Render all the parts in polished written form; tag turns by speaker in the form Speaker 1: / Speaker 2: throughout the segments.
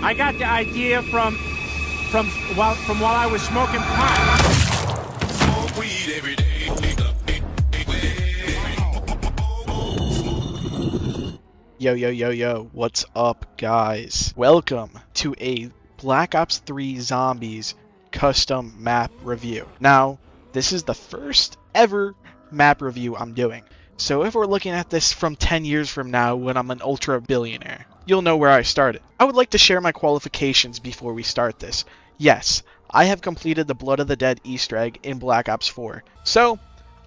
Speaker 1: I got the idea from while I was smoking pot.
Speaker 2: Smoke weed every day.
Speaker 3: Yo, what's up, guys? Welcome to a Black Ops 3 Zombies custom map review. Now, this is the first ever map review I'm doing. So if we're looking at this from 10 years from now when I'm an ultra billionaire, you'll know where I started. I would like to share my qualifications before we start this. Yes, I have completed the Blood of the Dead Easter egg in Black Ops 4. So,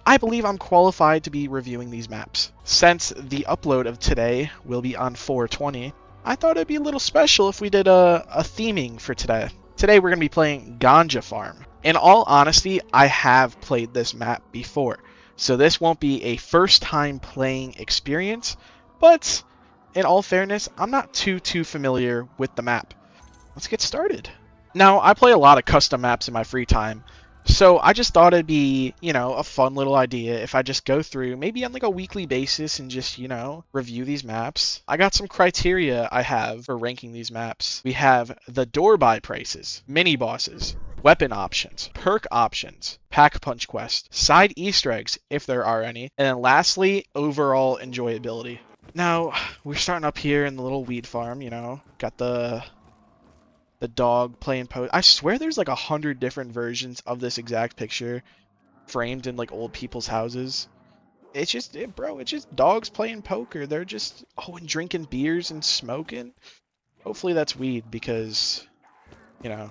Speaker 3: I believe I'm qualified to be reviewing these maps. Since the upload of today will be on 4/20, I thought it'd be a little special if we did a theming for today. Today we're going to be playing Ganja Farm. In all honesty, I have played this map before, so this won't be a first time playing experience, but in all fairness, I'm not too familiar with the map. Let's get started. Now, I play a lot of custom maps in my free time, so I just thought it'd be, a fun little idea if I just go through, maybe on like a weekly basis and just, review these maps. I got some criteria I have for ranking these maps. We have the door buy prices, mini bosses, weapon options, perk options, pack punch quest, side Easter eggs, if there are any, and then lastly, overall enjoyability. Now, we're starting up here in the little weed farm, got the dog playing pose. I swear there's like 100 different versions of this exact picture framed in like old people's houses. It's just, it's just dogs playing poker. They're just, and drinking beers and smoking. Hopefully that's weed because, that'd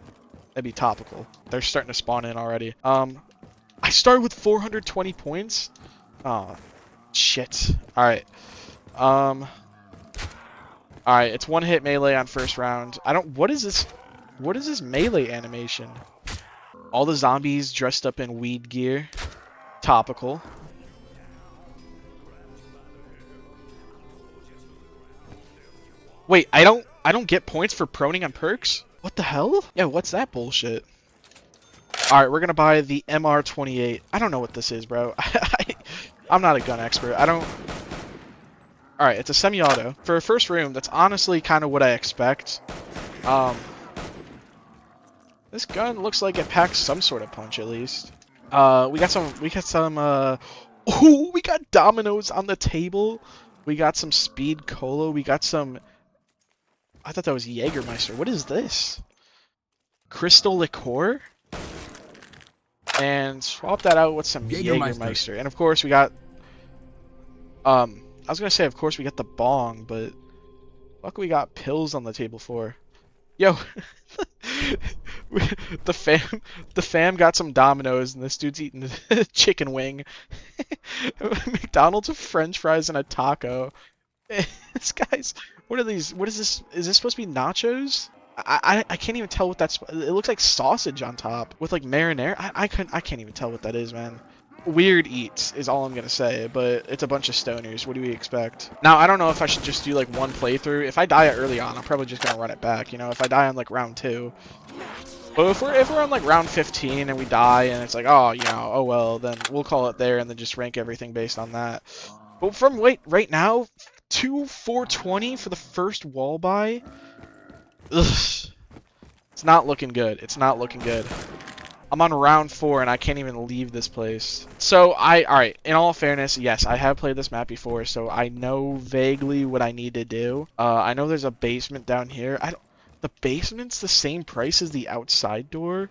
Speaker 3: be topical. They're starting to spawn in already. I started with 420 points. Oh, shit. Alright. Alright, it's one hit melee on first round. What is this? What is this melee animation? All the zombies dressed up in weed gear. Topical. Wait, I don't get points for proning on perks? What the hell? Yeah, what's that bullshit? Alright, we're gonna buy the MR28. I don't know what this is, bro. I'm not a gun expert. Alright, it's a semi-auto. For a first room, that's honestly kind of what I expect. This gun looks like it packs some sort of punch, at least. We got some, ooh, we got dominoes on the table. We got some speed cola. We got some, I thought that was Jägermeister. What is this? Crystal liqueur? And swap that out with some Jägermeister. And of course we got, I was gonna say, of course we got the bong, but what we got pills on the table for? Yo, the fam got some Dominoes, and this dude's eating a chicken wing. McDonald's with French fries and a taco. This guy's, what are these? What is this? Is this supposed to be nachos? I can't even tell what that's. It looks like sausage on top with like marinara. I can't even tell what that is, man. Weird eats is all I'm gonna say, but it's a bunch of stoners. What do we expect? Now, I don't know if I should just do like one playthrough. If I die early on, I'm probably just gonna run it back, if I die on like round 2. But if we're on like round 15 and we die and it's like, oh well, then we'll call it there and then just rank everything based on that. But from right now, 420 for the first wall buy. Ugh. It's not looking good. It's not looking good. I'm on round 4 and I can't even leave this place. So alright, in all fairness, yes, I have played this map before, so I know vaguely what I need to do. I know there's a basement down here. The basement's the same price as the outside door?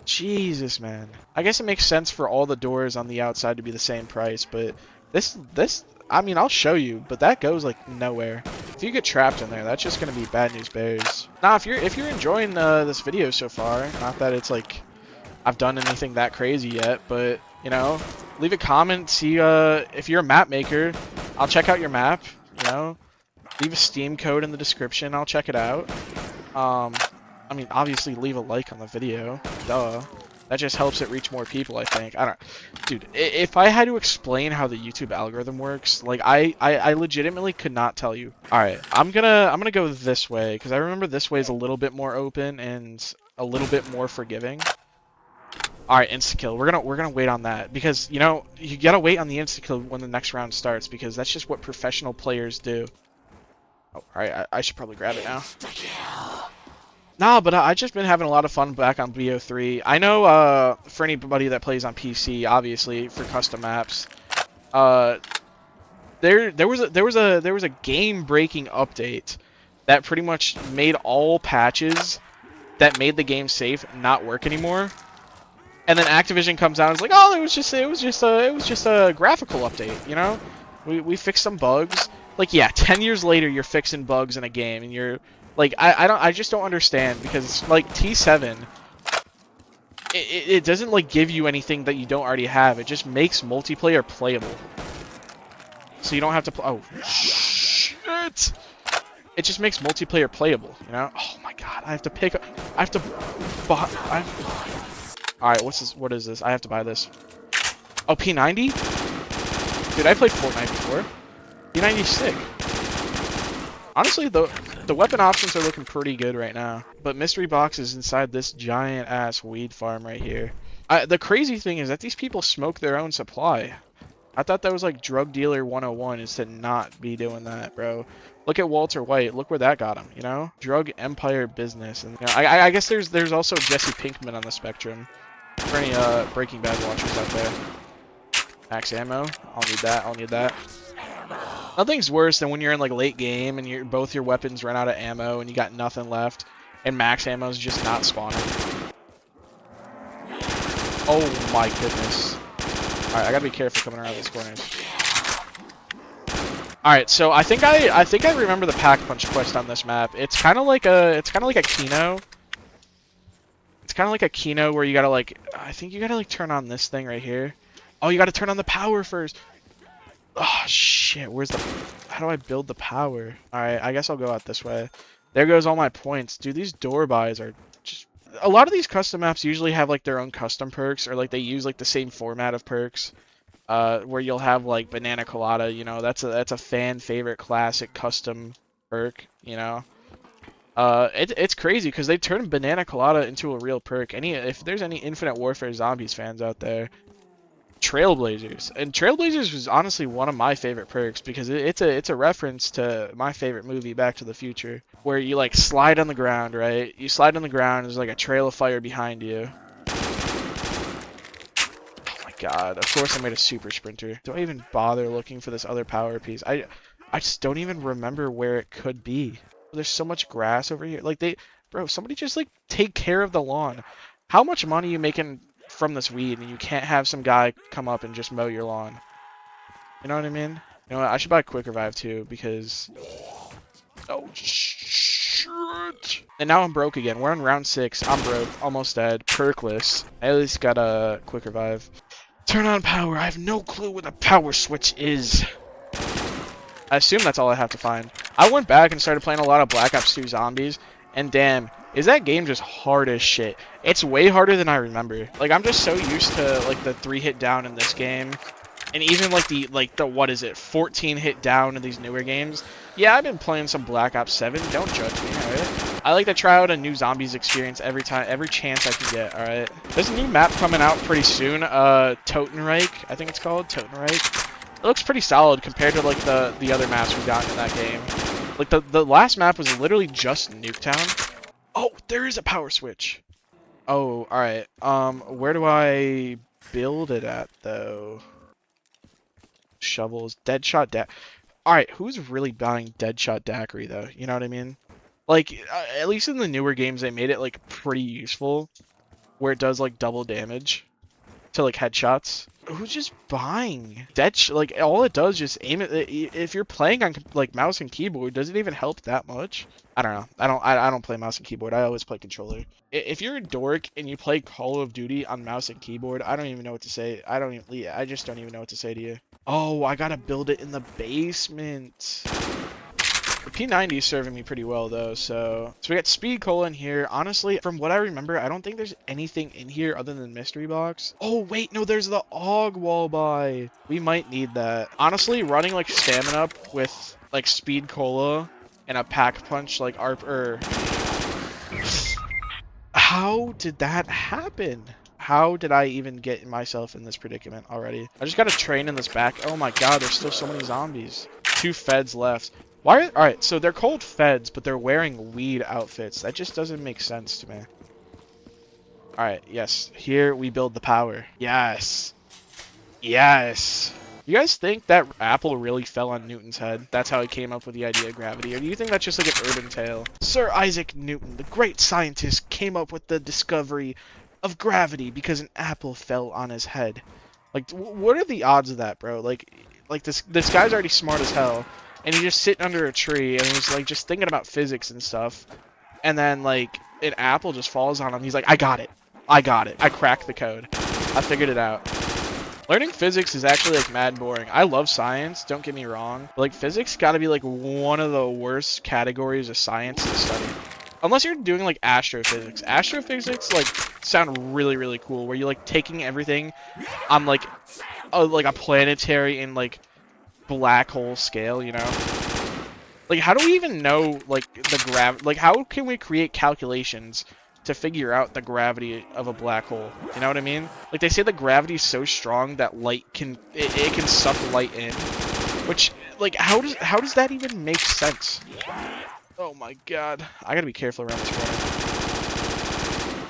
Speaker 3: Jesus, man. I guess it makes sense for all the doors on the outside to be the same price, but this, I mean, I'll show you, but that goes like nowhere. If you get trapped in there, that's just gonna be bad news bears. Now, if you're enjoying this video so far, not that it's like I've done anything that crazy yet, but, leave a comment, see, if you're a map maker, I'll check out your map, leave a Steam code in the description, I'll check it out. I mean, obviously leave a like on the video, duh. That just helps it reach more people, I think. Dude, if I had to explain how the YouTube algorithm works, like, I legitimately could not tell you. Alright, I'm gonna go this way, because I remember this way is a little bit more open and a little bit more forgiving. Alright, insta-kill. We're gonna wait on that, because, you gotta wait on the insta-kill when the next round starts, because that's just what professional players do. Oh, alright, I should probably grab it now. Nah, but I just been having a lot of fun back on BO3. I know for anybody that plays on PC, obviously for custom maps, there was a game-breaking update that pretty much made all patches that made the game safe not work anymore. And then Activision comes out and is like, "Oh, it was just a graphical update, you know? We fixed some bugs." Like, yeah, 10 years later you're fixing bugs in a game and you're like, I just don't understand, because like T7, it doesn't like give you anything that you don't already have. It just makes multiplayer playable. So you don't have to oh shit. It just makes multiplayer playable, you know? Oh my god, I have to pick up, I have to buy, alright, what is this? I have to buy this. Oh, P90? Dude, I played Fortnite before. P90's sick. Honestly, the weapon options are looking pretty good right now. But mystery box is inside this giant ass weed farm right here. The crazy thing is that these people smoke their own supply. I thought that was like drug dealer 101, is to not be doing that, bro. Look at Walter White. Look where that got him, you know? Drug empire business. And you know, I guess there's also Jesse Pinkman on the spectrum. For any Breaking Bad watchers out there. Max ammo. I'll need that. I'll need that. Nothing's worse than when you're in like late game and both your weapons run out of ammo and you got nothing left, and max ammo is just not spawning. Oh my goodness. Alright, I gotta be careful coming around these corners. Alright, so I think I remember the pack punch quest on this map. It's kinda like a Kino. It's kinda like a Kino where you gotta like, I think you gotta like turn on this thing right here. Oh, you gotta turn on the power first. Oh shit, how do I build the power? Alright, I guess I'll go out this way. There goes all my points. Dude, these door buys are just, a lot of these custom maps usually have like their own custom perks, or like they use like the same format of perks. Where you'll have like banana colada, you know, that's a fan favorite classic custom perk, you know. It's crazy because they turned banana colada into a real perk. If there's any Infinite Warfare Zombies fans out there, Trailblazers. And Trailblazers was honestly one of my favorite perks because it's a reference to my favorite movie, Back to the Future, where you like slide on the ground, right? You slide on the ground, there's like a trail of fire behind you. Oh my god, of course I made a super sprinter. Do I even bother looking for this other power piece? I just don't even remember where it could be. There's so much grass over here. Like bro, somebody just like take care of the lawn. How much money are you making from this weed and you can't have some guy come up and just mow your lawn? You know what I mean? You know what? I should buy a quick revive too, because oh shit. And now I'm broke again. We're on round 6. I'm broke, almost dead, perkless. I at least got a quick revive. Turn on power. I have no clue where the power switch is. I assume that's all I have to find. I went back and started playing a lot of Black Ops 2 Zombies, and damn, is that game just hard as shit. It's way harder than I remember. Like, I'm just so used to like the 3-hit down in this game, and even like the what is it, 14-hit down in these newer games. Yeah, I've been playing some Black Ops 7. Don't judge me, alright? I like to try out a new Zombies experience every chance I can get, alright? There's a new map coming out pretty soon, Totenreich, I think it's called, Totenreich. It looks pretty solid compared to like the other maps we've gotten in that game. Like the last map was literally just Nuketown. Oh, there is a power switch. Oh, alright. Where do I build it at though? Shovels, Deadshot Alright, who's really buying Deadshot Daiquiri though? You know what I mean? Like, at least in the newer games they made it like pretty useful, where it does like double damage to like headshots. Who's just buying like all it does is just aim it. If you're playing on like mouse and keyboard, does it even help that much? I don't know. I don't play mouse and keyboard. I always play controller. If you're a dork and you play Call of Duty on mouse and keyboard, I don't even know what to say. I just don't even know what to say to you. Oh, I gotta build it in the basement. The P90 is serving me pretty well though, so we got Speed Cola in here. Honestly, from what I remember, I don't think there's anything in here other than mystery box. Oh wait, no, there's the AUG wall buy. We might need that. Honestly, running like stamina up with like Speed Cola and a pack punch like how did that happen? How did I even get myself in this predicament already? I just got a train in this back. Oh my god, there's still so many zombies. 2 feds left. Why? All right, so they're called feds, but they're wearing weed outfits. That just doesn't make sense to me. All right, yes. Here we build the power. Yes. Yes. You guys think that apple really fell on Newton's head? That's how he came up with the idea of gravity? Or do you think that's just like an urban tale? Sir Isaac Newton, the great scientist, came up with the discovery of gravity because an apple fell on his head. Like, what are the odds of that, bro? Like this guy's already smart as hell, and he's just sitting under a tree, and he's like just thinking about physics and stuff, and then like an apple just falls on him. He's like, I got it. I cracked the code. I figured it out. Learning physics is actually like mad boring. I love science, don't get me wrong. But, like, physics gotta be like one of the worst categories of science to study. Unless you're doing like astrophysics. Astrophysics like sound really, really cool, where you're like taking everything on like a planetary and like black hole scale, you know? Like, how do we even know like like how can we create calculations to figure out the gravity of a black hole? You know what I mean? Like, they say the gravity is so strong that light can it can suck light in, which, like, how does that even make sense? Oh my god, I gotta be careful around this corner.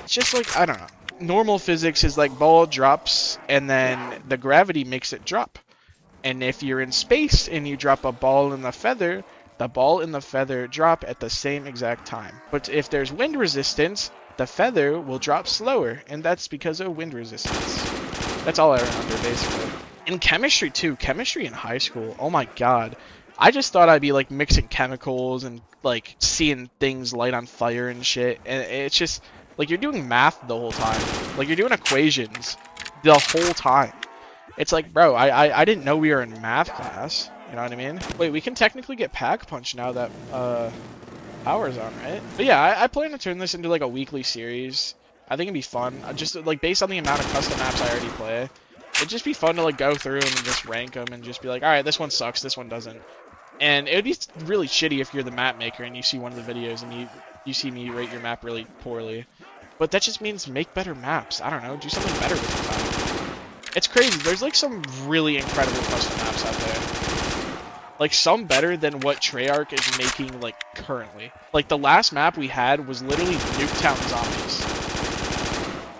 Speaker 3: It's just like, I don't know. Normal physics is like ball drops and then the gravity makes it drop. And if you're in space and you drop a ball and the ball and the feather drop at the same exact time. But if there's wind resistance, the feather will drop slower, and that's because of wind resistance. That's all I remember, basically. In chemistry, too. Chemistry in high school. Oh my god. I just thought I'd be, like, mixing chemicals and, like, seeing things light on fire and shit. And it's just, like, you're doing math the whole time. Like, you're doing equations the whole time. It's like, bro, I didn't know we were in math class. You know what I mean? Wait, we can technically get pack punch now that, power's on, right? But yeah, I plan to turn this into like a weekly series. I think it'd be fun. Just like based on the amount of custom maps I already play, it'd just be fun to like go through them and just rank them and just be like, all right, this one sucks, this one doesn't. And it would be really shitty if you're the map maker and you see one of the videos and you see me rate your map really poorly. But that just means make better maps. I don't know, do something better with your map. It's crazy. There's like some really incredible custom maps out there. Like, some better than what Treyarch is making, like, currently. Like, the last map we had was literally Nuketown Zombies.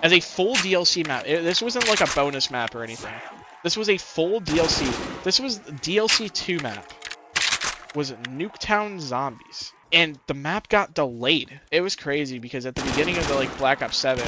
Speaker 3: As a full DLC map. This wasn't, like, a bonus map or anything. This was a full DLC. This was DLC 2 map. Was Nuketown Zombies. And the map got delayed. It was crazy, because at the beginning of the, like, Black Ops 7,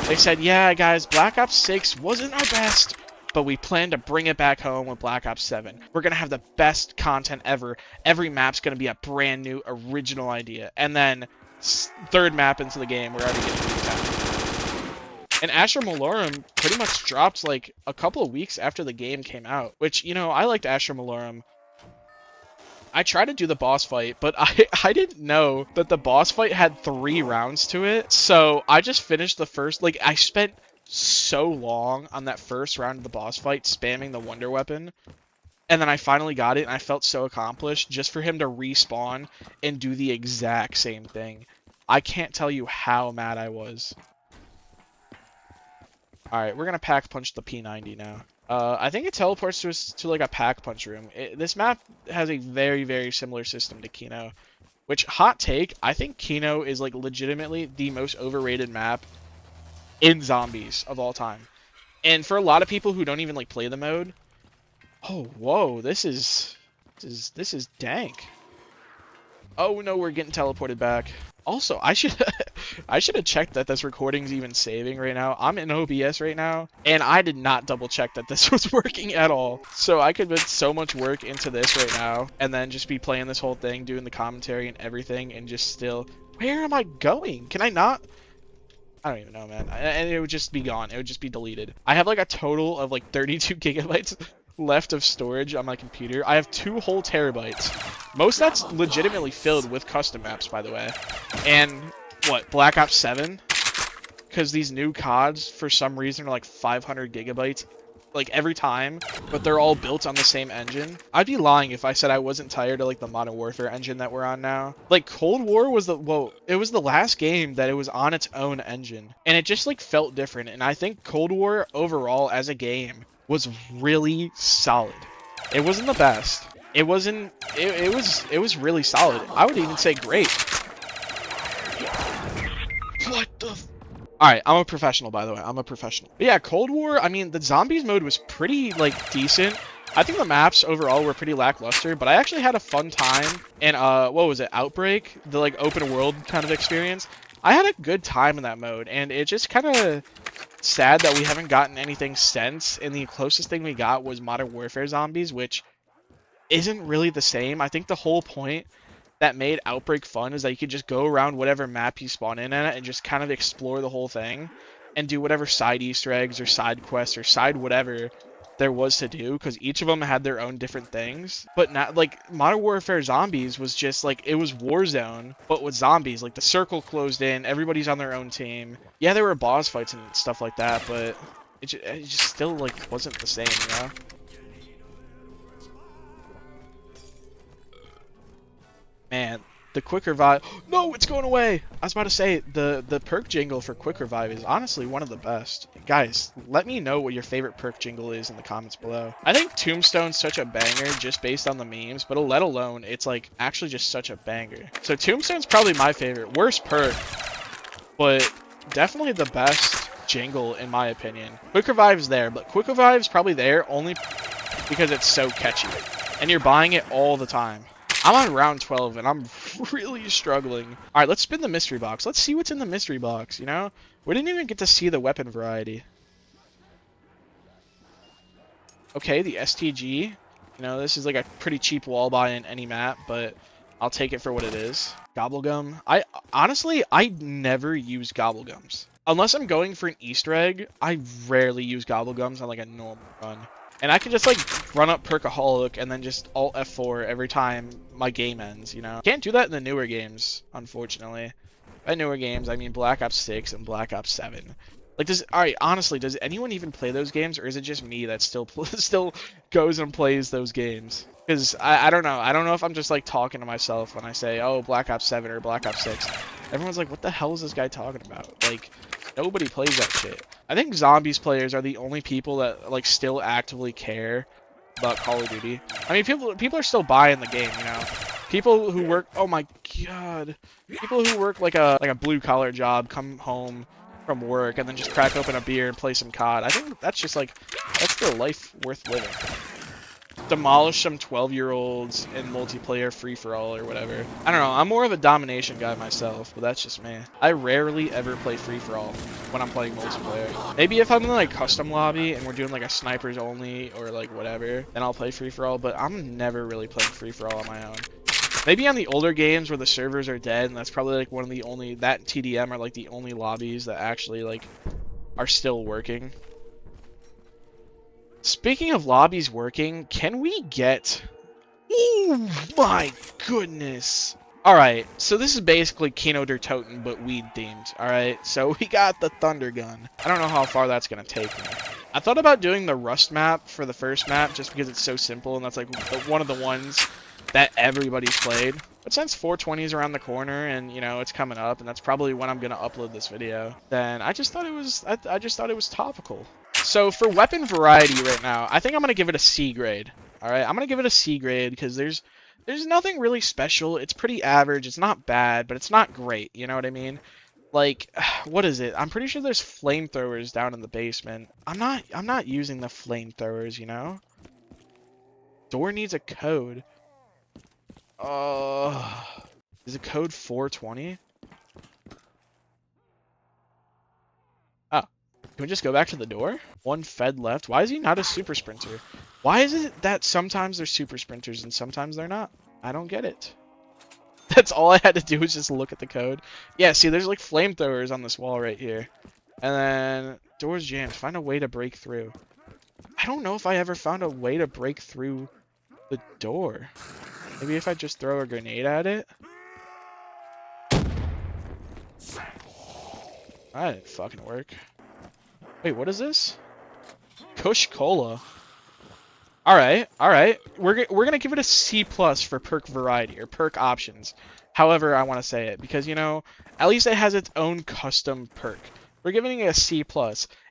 Speaker 3: they said, yeah, guys, Black Ops 6 wasn't our best, but we plan to bring it back home with Black Ops 7. We're going to have the best content ever. Every map's going to be a brand new, original idea. And then, third map into the game, we're already getting Nuketown. And Astra Malorum pretty much dropped, like, a couple of weeks after the game came out. Which, you know, I liked Astra Malorum. I tried to do the boss fight, but I didn't know that the boss fight had 3 rounds to it. So, I just finished the first, like, I spent so long on that first round of the boss fight spamming the wonder weapon, and then I finally got it and I felt so accomplished just for him to respawn and do the exact same thing. I can't tell you how mad I was. Alright, we're gonna pack punch the P90 now. I think it teleports us to like a pack punch room. This map has a very, very similar system to Kino, which, hot take, I think Kino is like legitimately the most overrated map in zombies of all time. And for a lot of people who don't even like play the mode, oh, whoa, this is dank. Oh no, we're getting teleported back. Also, I should have checked that this recording's even saving right now. I'm in OBS right now, and I did not double check that this was working at all. So I could put so much work into this right now, and then just be playing this whole thing, doing the commentary and everything, and just still, where am I going? Can I not? I don't even know, man. And it would just be gone. It would just be deleted. I have like a total of like 32 gigabytes left of storage on my computer. I have 2 whole terabytes. Most that's legitimately filled with custom maps, by the way. And what, Black Ops 7? Because these new CODs, for some reason, are like 500 gigabytes like every time, but they're all built on the same engine. I'd be lying if I said I wasn't tired of like the Modern Warfare engine that we're on now. Like, Cold War was it was the last game that it was on its own engine, and it just like felt different. And I think Cold War overall as a game was really solid. It wasn't the best. It wasn't it was really solid. I would even say great. What the? All right, I'm a professional, by the way. I'm a professional. But yeah, Cold War. I mean, the zombies mode was pretty like decent. I think the maps overall were pretty lackluster, but I actually had a fun time. And what was it? Outbreak, the like open world kind of experience. I had a good time in that mode, and it just kind of sad that we haven't gotten anything since. And the closest thing we got was Modern Warfare Zombies, which isn't really the same. I think the whole point that made Outbreak fun is that you could just go around whatever map you spawn in at and just kind of explore the whole thing and do whatever side Easter eggs or side quests or side whatever there was to do, because each of them had their own different things. But not like Modern Warfare Zombies was just like, it was Warzone but with zombies. Like the circle closed in, everybody's on their own team. Yeah, there were boss fights and stuff like that, but it just still like wasn't the same, you know? Man, the quick revive. No, it's going away. I was about to say the perk jingle for quick revive is honestly one of the best. Guys, let me know what your favorite perk jingle is in the comments below. I think Tombstone's such a banger just based on the memes, but let alone it's like actually just such a banger. So Tombstone's probably my favorite. Worst perk, but definitely the best jingle in my opinion. Quick revive's there, but quick revive's probably there only because it's so catchy and you're buying it all the time. I'm on round 12 and I'm really struggling. All right, let's spin the mystery box. Let's see what's in the mystery box, you know? We didn't even get to see the weapon variety. Okay, the STG. You know, this is like a pretty cheap wall buy in any map, but I'll take it for what it is. Gobblegum. Honestly, I never use Gobblegums. Unless I'm going for an Easter egg, I rarely use Gobblegums on like a normal run. And I can just like run up Perkaholic and then just Alt F4 every time my game ends, you know? Can't do that in the newer games, unfortunately. By newer games, I mean Black Ops 6 and Black Ops 7. Like, alright, honestly, does anyone even play those games, or is it just me that still goes and plays those games? Because I don't know. I don't know if I'm just like talking to myself when I say, oh, Black Ops 7 or Black Ops 6. Everyone's like, what the hell is this guy talking about? Like, nobody plays that shit. I think Zombies players are the only people that like still actively care about Call of Duty. I mean, people are still buying the game, you know. People who work, oh my god, people who work like a blue collar job come home from work and then just crack open a beer and play some COD. I think that's just like, that's the life worth living. Demolish some 12-year-olds in multiplayer free-for-all or whatever. I don't know, I'm more of a domination guy myself, but that's just me. I rarely ever play free-for-all when I'm playing multiplayer. Maybe if I'm in like custom lobby and we're doing like a snipers only or like whatever, then I'll play free-for-all, but I'm never really playing free-for-all on my own. Maybe on the older games where the servers are dead, and that's probably like one of the only, that and TDM are like the only lobbies that actually like are still working. Speaking of lobbies working, can we get... Oh my goodness! Alright, so this is basically Kino der Toten, but weed themed, alright? So we got the Thunder Gun. I don't know how far that's gonna take me. I thought about doing the Rust map for the first map, just because it's so simple, and that's like one of the ones that everybody's played. But since 420 is around the corner, and you know, it's coming up, and that's probably when I'm gonna upload this video, then I just thought it was, I just thought it was topical. So for weapon variety right now, I think I'm going to give it a C grade. Alright, I'm going to give it a C grade because there's nothing really special. It's pretty average. It's not bad, but it's not great. You know what I mean? Like, what is it? I'm pretty sure there's flamethrowers down in the basement. I'm not using the flamethrowers, you know? Door needs a code. Is it code 420? Can we just go back to the door? One fed left. Why is he not a super sprinter? Why is it that sometimes they're super sprinters and sometimes they're not? I don't get it. That's all I had to do was just look at the code. Yeah, see, there's like flamethrowers on this wall right here. And then doors jammed. Find a way to break through. I don't know if I ever found a way to break through the door. Maybe if I just throw a grenade at it? That didn't fucking work. Wait, what is this? Kush Cola. Alright. We're gonna give it a C+ for perk variety, or perk options. However I want to say it, because, you know, at least it has its own custom perk. We're giving it a C+.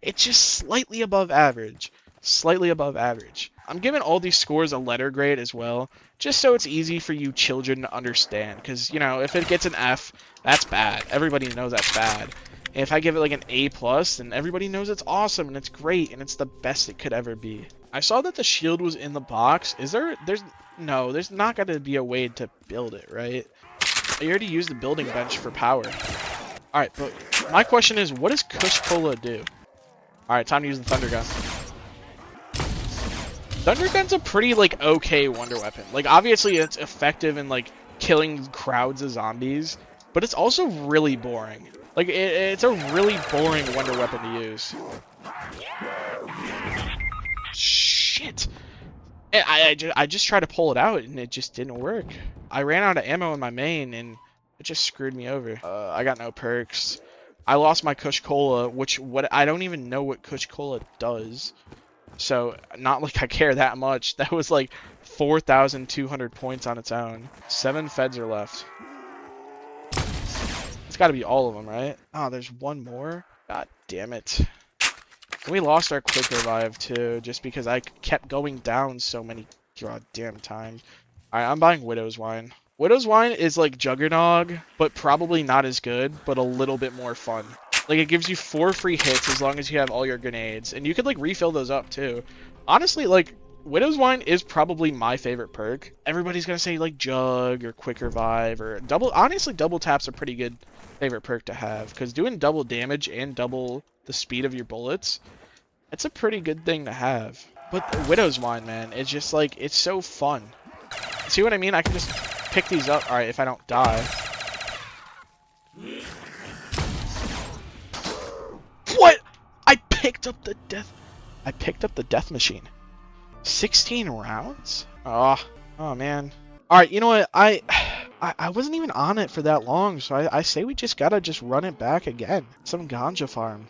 Speaker 3: It's just slightly above average. Slightly above average. I'm giving all these scores a letter grade as well, just so it's easy for you children to understand. Because, you know, if it gets an F, that's bad. Everybody knows that's bad. And if I give it like an A+, then everybody knows it's awesome and it's great and it's the best it could ever be. I saw that the shield was in the box. There's not going to be a way to build it, right? I already used the building bench for power. Alright, but my question is, what does Kush Cola do? Alright, time to use the Thunder Gun. Thunder Gun's a pretty, like, okay wonder weapon. Like, obviously it's effective in, like, killing crowds of zombies, but it's also really boring. Like, it's a really boring wonder weapon to use. Shit! I just tried to pull it out, and it just didn't work. I ran out of ammo in my main, and it just screwed me over. I got no perks. I lost my Kush Cola, I don't even know what Kush Cola does. So, not like I care that much. That was like 4,200 points on its own. 7 feds are left. It's got to be all of them, right? Oh, there's one more? God damn it. And we lost our quick revive too, just because I kept going down so many goddamn times. Alright, I'm buying Widow's Wine. Widow's Wine is like Juggernog, but probably not as good, but a little bit more fun. Like, it gives you 4 free hits as long as you have all your grenades, and you could like refill those up too. Honestly, like, Widow's Wine is probably my favorite perk. Everybody's gonna say like Jug or Quick Revive or honestly, double tap's a pretty good favorite perk to have, because doing double damage and double the speed of your bullets, it's a pretty good thing to have. But the Widow's Wine, man, it's just like, it's so fun. See what I mean? I can just pick these up. Alright, if I don't die. What? I picked up the death machine. 16 rounds? Oh man. Alright, you know what? I wasn't even on it for that long, so I say we just gotta just run it back again. Some ganja farm.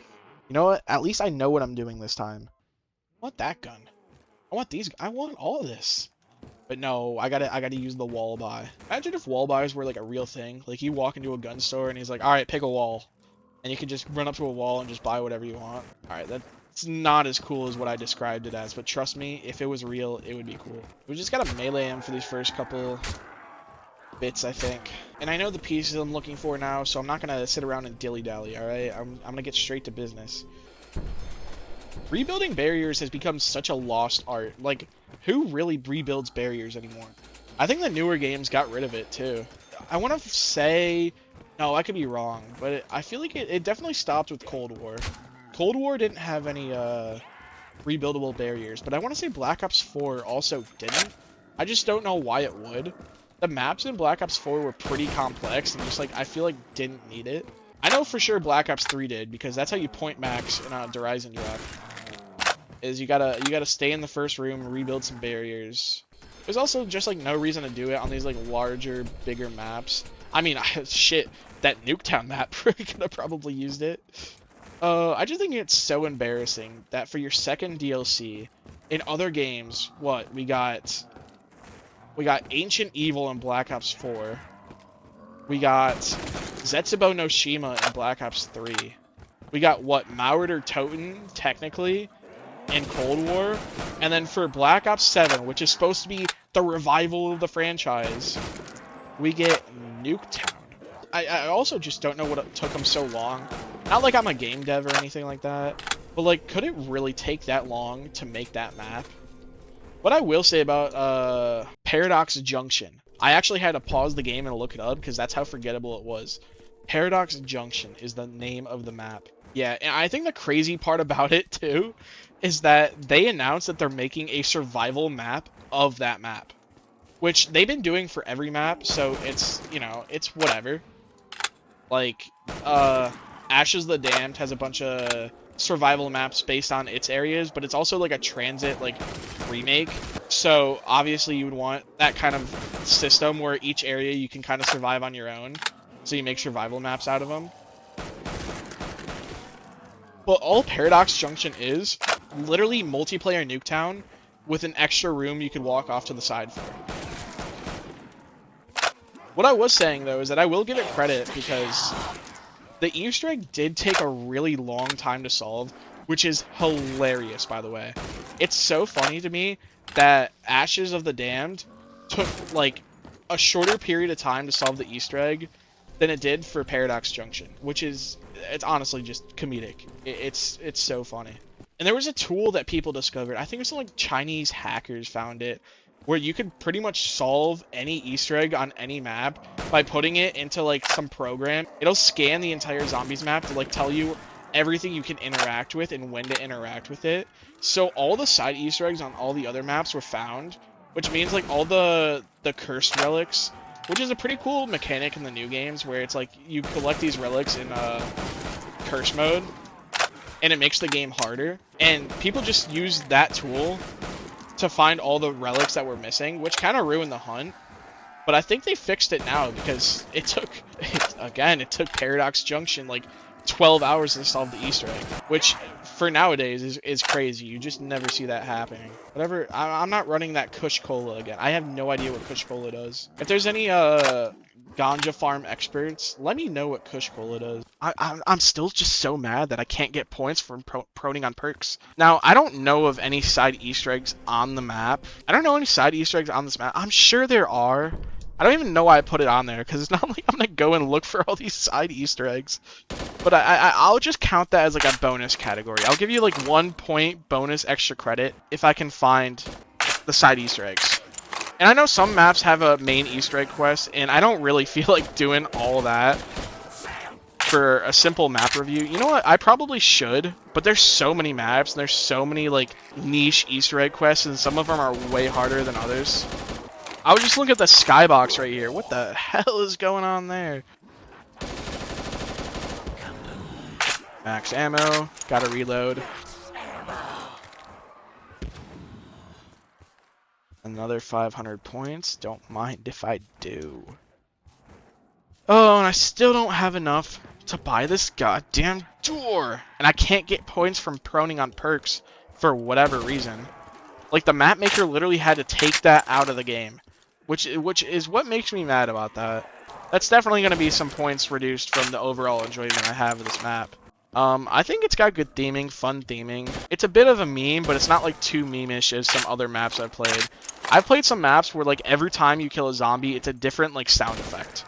Speaker 3: You know what? At least I know what I'm doing this time. I want that gun. I want these. I want all of this. But no, I gotta use the wall buy. Imagine if wall buys were like a real thing. Like, you walk into a gun store and he's like, alright, pick a wall. And you can just run up to a wall and just buy whatever you want. Alright, that's not as cool as what I described it as. But trust me, if it was real, it would be cool. We just gotta melee him for these first couple bits, I think. And I know the pieces I'm looking for now, so I'm not gonna sit around and dilly-dally, alright? I'm gonna get straight to business. Rebuilding barriers has become such a lost art. Like, who really rebuilds barriers anymore? I think the newer games got rid of it, too. I want to say... No, I could be wrong, but I feel like it definitely stopped with Cold War. Cold War didn't have any rebuildable barriers, but I want to say Black Ops 4 also didn't. I just don't know why it would. The maps in Black Ops 4 were pretty complex, and just, like, I feel like didn't need it. I know for sure Black Ops 3 did, because that's how you point max in a Horizon drop. Is you gotta stay in the first room and rebuild some barriers. There's also just like no reason to do it on these like larger, bigger maps. I mean, shit, that Nuketown map, could have probably used it. I just think it's so embarrassing that for your second DLC, in other games, what we got Ancient Evil in Black Ops 4. We got Zetsubo no Shima in Black Ops 3. We got what, Maurid Toten, technically, in Cold War. And then for Black Ops 7, which is supposed to be the revival of the franchise, we get Nuketown. I also just don't know what it took them so long. Not like I'm a game dev or anything like that, but like, could it really take that long to make that map? What I will say about Paradox Junction, I actually had to pause the game and look it up because that's how forgettable it was. Paradox Junction is the name of the map. Yeah, and I think the crazy part about it too is that they announced that they're making a survival map of that map, which they've been doing for every map, so it's, you know, it's whatever. Like, Ashes of the Damned has a bunch of survival maps based on its areas, but it's also like a transit, like, remake. So obviously you would want that kind of system where each area you can kind of survive on your own. So you make survival maps out of them. But all Paradox Junction is literally multiplayer Nuketown with an extra room you could walk off to the side for. What I was saying, though, is that I will give it credit because the Easter egg did take a really long time to solve, which is hilarious, by the way. It's so funny to me that Ashes of the Damned took like a shorter period of time to solve the Easter egg than it did for Paradox Junction, which is, it's honestly just comedic. It's so funny. And there was a tool that people discovered. I think it was some like Chinese hackers found it, where you could pretty much solve any Easter egg on any map by putting it into like some program. It'll scan the entire zombies map to like tell you everything you can interact with and when to interact with it. So all the side Easter eggs on all the other maps were found, which means like all the cursed relics, which is a pretty cool mechanic in the new games, where it's like you collect these relics in curse mode, and it makes the game harder. And people just used that tool to find all the relics that were missing, which kind of ruined the hunt. But I think they fixed it now, because it took Paradox Junction like 12 hours to solve the Easter egg, which for nowadays is crazy. You just never see that happening. Whatever, I'm not running that Kush Cola again. I have no idea what Kush Cola does. If there's any Ganja farm experts, let me know what Kush Cola does. I'm still just so mad that I can't get points from proning on perks. Now, I don't know of any side Easter eggs on the map. I don't know any side Easter eggs on this map. I'm sure there are. I don't even know why I put it on there, because it's not like I'm going to go and look for all these side Easter eggs. But I'll just count that as like a bonus category. I'll give you like 1 point bonus extra credit if I can find the side Easter eggs. And I know some maps have a main Easter egg quest, and I don't really feel like doing all that for a simple map review. You know what? I probably should, but there's so many maps, and there's so many like niche Easter egg quests, and some of them are way harder than others. I would just look at the skybox right here. What the hell is going on there? Max ammo. Gotta reload. Another 500 points. Don't mind if I do. Oh, and I still don't have enough to buy this goddamn door. And I can't get points from proning on perks for whatever reason. Like, the map maker literally had to take that out of the game. Which is what makes me mad about that. That's definitely going to be some points reduced from the overall enjoyment I have of this map. I think it's got good theming, fun theming. It's a bit of a meme, but it's not like too meme-ish as some other maps I've played. I've played some maps where like every time you kill a zombie, it's a different like sound effect.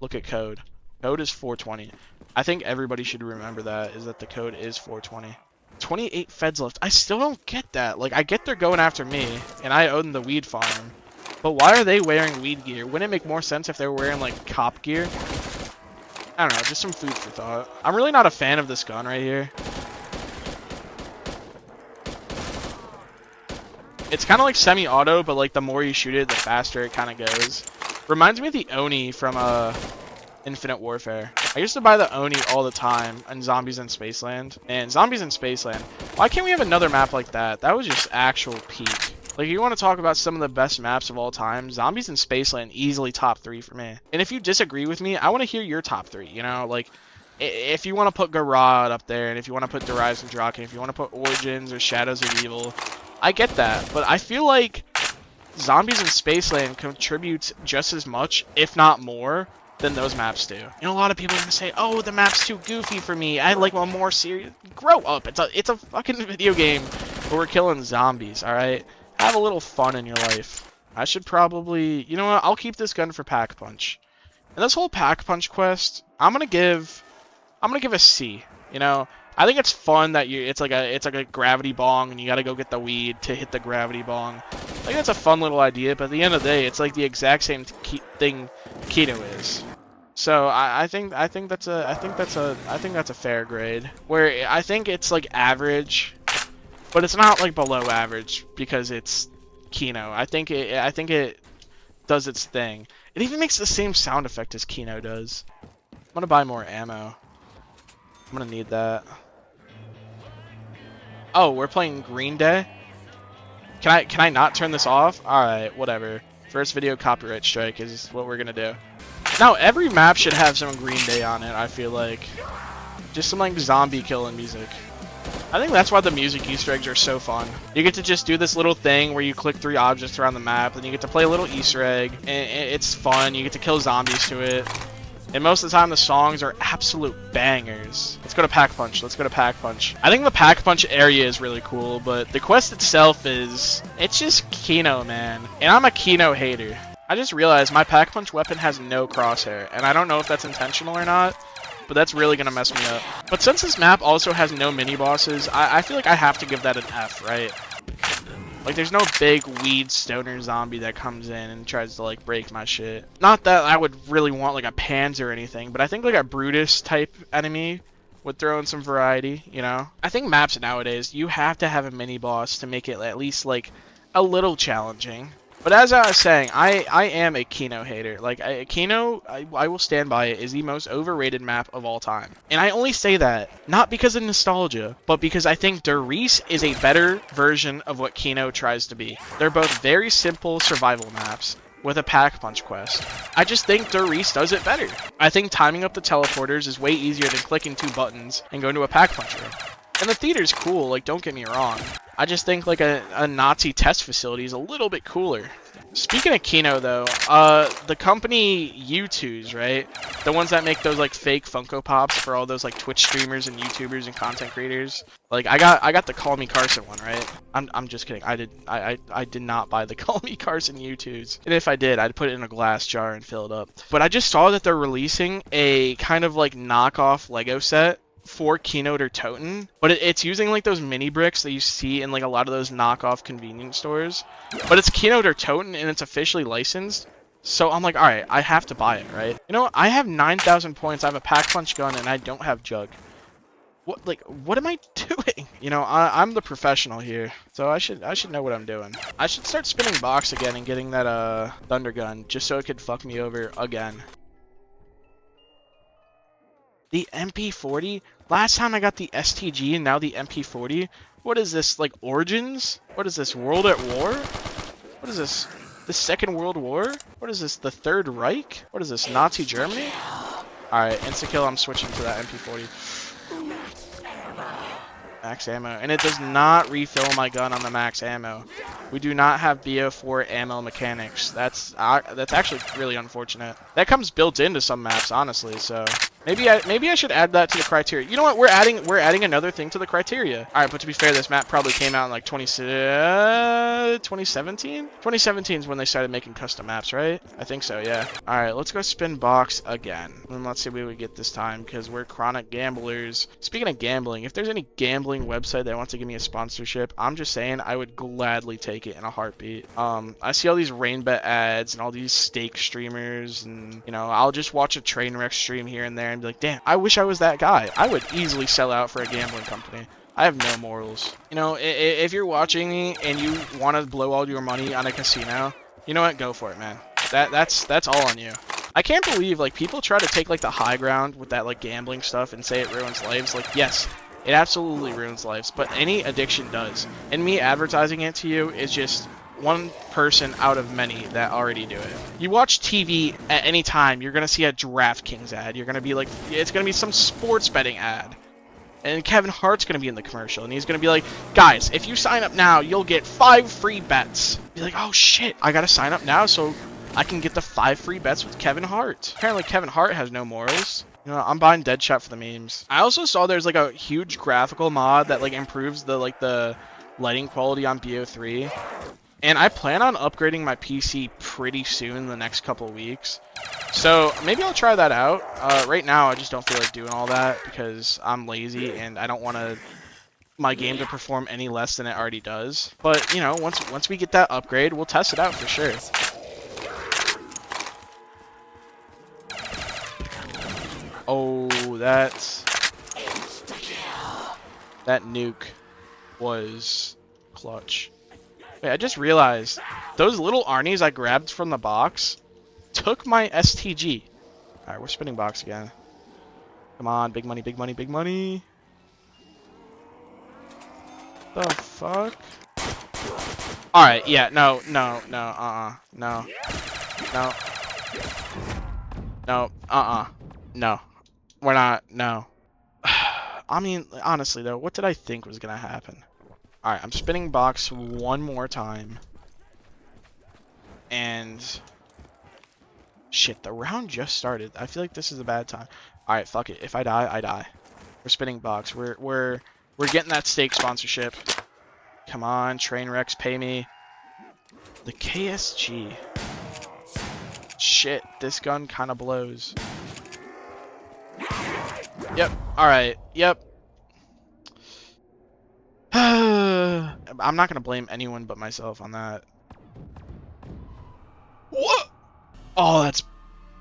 Speaker 3: Look at code. Code is 420. I think everybody should remember that, is that the code is 420. 28 feds left. I still don't get that. Like, I get they're going after me, and I own the weed farm. But why are they wearing weed gear? Wouldn't it make more sense if they were wearing, like, cop gear? I don't know, just some food for thought. I'm really not a fan of this gun right here. It's kind of like semi-auto, but, like, the more you shoot it, the faster it kind of goes. Reminds me of the Oni from, Infinite Warfare. I used to buy the Oni all the time in Zombies in Spaceland. And Zombies in Spaceland, why can't we have another map like that? That was just actual peak. Like, if you want to talk about some of the best maps of all time, Zombies in Spaceland easily top 3 for me. And if you disagree with me, I want to hear your top 3, you know? Like, if you want to put Garad up there, and if you want to put Derives and Draken, if you want to put Origins or Shadows of Evil, I get that. But I feel like Zombies in Spaceland contributes just as much, if not more, than those maps do. You know, a lot of people are going to say, oh, the map's too goofy for me. I like one more serious. Grow up. It's a fucking video game where we're killing zombies, alright? Have a little fun in your life. I should probably, you know what, I'll keep this gun for Pack Punch. And this whole Pack Punch quest, I'm gonna give a C. You know, I think it's fun that it's like a gravity bong and you gotta go get the weed to hit the gravity bong. I think that's a fun little idea, but at the end of the day, it's like the exact same thing Kino is. So I think that's a fair grade. Where I think it's like average. But it's not like below average because it's Kino. I think it does its thing. It even makes the same sound effect as Kino does. I'm gonna buy more ammo. I'm gonna need that. Oh, we're playing Green Day? Can I not turn this off? Alright, whatever. First video copyright strike is what we're gonna do. Now, every map should have some Green Day on it, I feel like. Just some like zombie killing music. I think that's why the music Easter eggs are so fun. You get to just do this little thing where you click 3 objects around the map, and you get to play a little Easter egg, and it's fun. You get to kill zombies to it. And most of the time, the songs are absolute bangers. Let's go to Pack Punch. Let's go to Pack Punch. I think the Pack Punch area is really cool, but the quest itself is... It's just Kino, man. And I'm a Kino hater. I just realized my Pack Punch weapon has no crosshair, and I don't know if that's intentional or not, but that's really going to mess me up. But since this map also has no mini-bosses, I feel like I have to give that an F, right? Like, there's no big weed stoner zombie that comes in and tries to, like, break my shit. Not that I would really want, like, a Panzer or anything, but I think, like, a Brutus-type enemy would throw in some variety, you know? I think maps nowadays, you have to have a mini-boss to make it at least, like, a little challenging. But as I was saying, I am a Kino hater. Like, Kino, I will stand by it, is the most overrated map of all time. And I only say that, not because of nostalgia, but because I think Der Riese is a better version of what Kino tries to be. They're both very simple survival maps with a Pack Punch quest. I just think Der Riese does it better. I think timing up the teleporters is way easier than clicking 2 buttons and going to a Pack Punch room. And the theater's cool, like, don't get me wrong. I just think, like, a Nazi test facility is a little bit cooler. Speaking of Kino, though, the company U2s, right? The ones that make those, like, fake Funko Pops for all those, like, Twitch streamers and YouTubers and content creators. Like, I got the Call Me Carson one, right? I'm just kidding. I did not buy the Call Me Carson U2s. And if I did, I'd put it in a glass jar and fill it up. But I just saw that they're releasing a kind of, like, knockoff Lego set for Kino der Toten, but it's using like those mini bricks that you see in like a lot of those knockoff convenience stores, but it's Kino der Toten and it's officially licensed. So I'm like, all right, I have to buy it, right? You know, I have 9,000 points. I have a Pack Punch gun and I don't have Jug. What am I doing? You know, I'm the professional here, so I should know what I'm doing. I should start spinning box again and getting that thunder gun just so it could fuck me over again. The MP40? Last time I got the STG and now the MP40? What is this, like, Origins? What is this, World at War? What is this, the Second World War? What is this, the Third Reich? What is this, Nazi Germany? Alright, insta-kill, I'm switching to that MP40. Max ammo. And it does not refill my gun on the max ammo. We do not have BO4 ammo mechanics. That's actually really unfortunate. That comes built into some maps, honestly, so... Maybe I should add that to the criteria. You know what? We're adding another thing to the criteria. All right, but to be fair, this map probably came out in like 2017. 2017 is when they started making custom maps, right? I think so. Yeah. All right, let's go spin box again, and let's see what we get this time because we're chronic gamblers. Speaking of gambling, if there's any gambling website that wants to give me a sponsorship, I'm just saying I would gladly take it in a heartbeat. I see all these Rainbet ads and all these stake streamers, and you know, I'll just watch a train wreck stream here and there and be like, damn, I wish I was that guy. I would easily sell out for a gambling company. I have no morals. You know, if you're watching me and you want to blow all your money on a casino, you know what? Go for it, man. That's all on you. I can't believe, like, people try to take, like, the high ground with that, like, gambling stuff and say it ruins lives. Like, yes, it absolutely ruins lives, but any addiction does. And me advertising it to you is just one person out of many that already do it. You watch TV at any time, you're gonna see a DraftKings ad. You're gonna be like, it's gonna be some sports betting ad. And Kevin Hart's gonna be in the commercial, and he's gonna be like, guys, if you sign up now, you'll get 5 free bets. Be like, oh shit, I gotta sign up now so I can get the 5 free bets with Kevin Hart. Apparently Kevin Hart has no morals. You know, I'm buying Deadshot for the memes. I also saw there's like a huge graphical mod that like improves the lighting quality on BO3. And I plan on upgrading my PC pretty soon in the next couple of weeks. So maybe I'll try that out. Right now I just don't feel like doing all that because I'm lazy and I don't want my game to perform any less than it already does. But, you know, once we get that upgrade, we'll test it out for sure. Oh, that nuke was clutch. Wait, I just realized those little Arnies I grabbed from the box took my STG. Alright, we're spinning box again. Come on, big money, big money, big money. The fuck? Alright, yeah, no, no, we're not, no. I mean, honestly though, what did I think was gonna happen? Alright, I'm spinning box one more time. And Shit, the round just started. I feel like this is a bad time. All right, fuck it. If I die, I die. We're spinning box. We're getting that steak sponsorship. Come on, Trainwrecks, pay me. The KSG. Shit, this gun kind of blows. Yep. All right. Yep. I'm not gonna blame anyone but myself on that. What? Oh, that's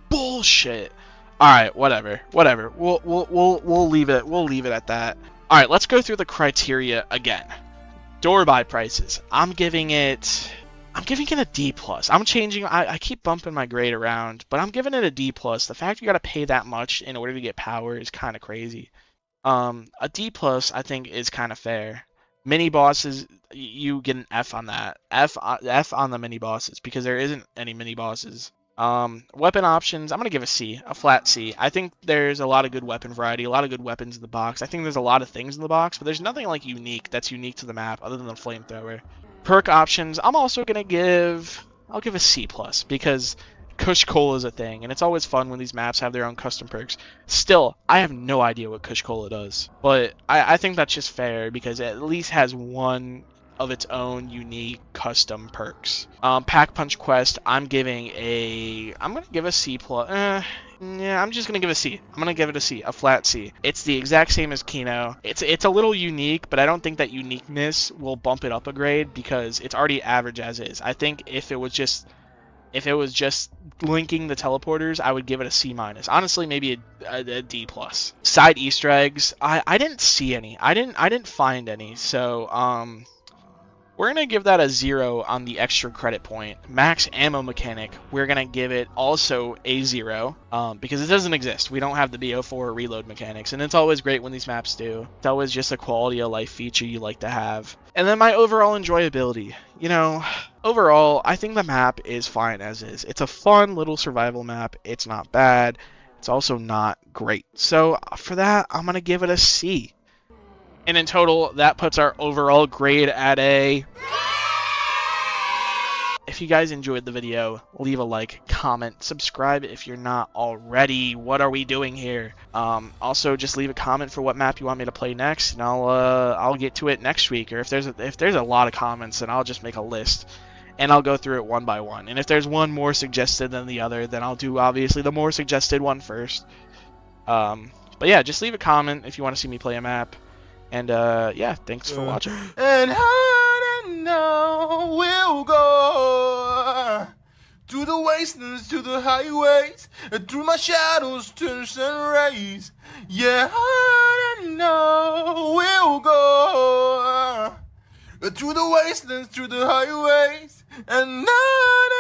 Speaker 3: bullshit. All right, whatever. We'll leave it. We'll leave it at that. All right, let's go through the criteria again. Door buy prices. I'm giving it a D plus. I'm changing. I keep bumping my grade around, but I'm giving it a D plus. The fact you got to pay that much in order to get power is kind of crazy. A D plus I think is kind of fair. Mini bosses, you get an F on that. F on the mini bosses because there isn't any mini bosses. Weapon options, I'm gonna give a C, a flat C. I think there's a lot of good weapon variety, a lot of good weapons in the box. I think there's a lot of things in the box, but there's nothing like unique that's unique to the map other than the flamethrower. Perk options, I'm also gonna I'll give a C plus because Kush Cola is a thing, and it's always fun when these maps have their own custom perks. Still, I have no idea what Kush Cola does, but I think that's just fair because it at least has one of its own unique custom perks. Pack Punch Quest, I'm gonna give a C plus. Yeah, I'm just gonna give a C. I'm gonna give it a C, a flat C. It's the exact same as Kino. It's a little unique, but I don't think that uniqueness will bump it up a grade because it's already average as is. I think if it was just linking the teleporters, I would give it a C minus. Honestly, maybe a D plus. Side Easter eggs, I didn't see any. I didn't find any. So we're gonna give that a 0 on the extra credit point. Max ammo mechanic, we're gonna give it also a 0 because it doesn't exist. We don't have the BO4 reload mechanics, and it's always great when these maps do. It's always just a quality of life feature you like to have. And then my overall enjoyability. You know, overall, I think the map is fine as is. It's a fun little survival map. It's not bad. It's also not great. So for that, I'm gonna give it a C. And in total, that puts our overall grade at a... If you guys enjoyed the video, leave a like, comment, subscribe if you're not already. What are we doing here? Also, just leave a comment for what map you want me to play next, and I'll get to it next week. Or if there's a lot of comments, then I'll just make a list, and I'll go through it one by one. And if there's one more suggested than the other, then I'll do obviously the more suggested one first. But yeah, just leave a comment if you want to see me play a map. And yeah, thanks for watching.
Speaker 2: And on and on we'll go to the wastelands, to the highways, through my shadows to sun rays. Yeah, on and on we'll go to the wastelands, to the highways, and on